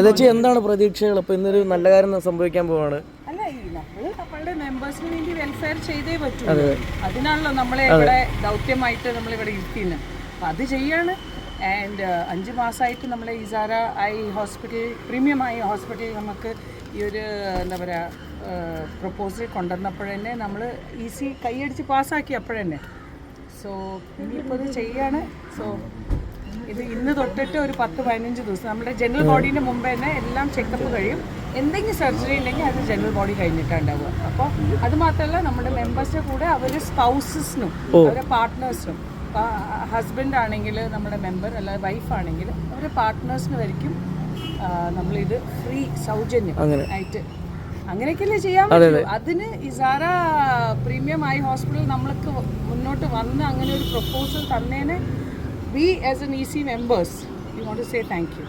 ചേച്ചി എന്താണ് പ്രതീക്ഷകൾ? ഇപ്പൊ ഇന്നൊരു നല്ല കാര്യം സംഭവിക്കാൻ പോവാണ്. അല്ല, നമ്മളുടെ മെമ്പേഴ്സിന് വേണ്ടി വെൽഫെയർ ചെയ്തേ പറ്റൂ. അതിനാണല്ലോ നമ്മളെ ഇവിടെ ദൗത്യമായിട്ട് നമ്മളിവിടെ ഇരിക്കുന്നത്. അപ്പം അത് ചെയ്യാണ്. ആൻഡ് 5 മാസമായിട്ട് നമ്മളെ ഇസാര eye hospital, premium eye hospital നമുക്ക് ഈ ഒരു എന്താ പറയുക പ്രപ്പോസൽ കൊണ്ടുവന്നപ്പോഴന്നെ നമ്മൾ ഈസി കൈയടിച്ച് പാസ്സാക്കി അപ്പോഴന്നെ. സോ ഇനിയിപ്പോൾ ഇത് ചെയ്യാണ്. സോ ഇത് ഇന്ന് തൊട്ടിട്ട് ഒരു 10-15 ദിവസം നമ്മുടെ ജനറൽ ബോഡീൻ്റെ മുമ്പ് തന്നെ എല്ലാം ചെക്കപ്പ് കഴിയും. എന്തെങ്കിലും സർജറി ഉണ്ടെങ്കിൽ അത് ജനറൽ ബോഡി കഴിഞ്ഞിട്ടാണ് ഉണ്ടാവുക. അപ്പോൾ അത് മാത്രമല്ല, നമ്മുടെ മെമ്പേഴ്സിൻ്റെ കൂടെ അവർ സ്പൗസസിനും അവരുടെ പാർട്ട്നേഴ്സിനും, ഹസ്ബൻഡ് ആണെങ്കിൽ നമ്മുടെ മെമ്പർ, അല്ലാതെ വൈഫ് ആണെങ്കിൽ അവരുടെ പാർട്ട്നേഴ്സിന് വരിക്കും നമ്മളിത് ഫ്രീ സൗജന്യം ആയിട്ട് അങ്ങനെയൊക്കെയല്ലേ ചെയ്യാൻ പറ്റൂ. അതിന് ഇസാര പ്രീമിയം ഐ ഹോസ്പിറ്റൽ നമ്മൾക്ക് മുന്നോട്ട് വന്ന് അങ്ങനെ ഒരു proposal തന്നേന് we as an EC members, we want to say thank you.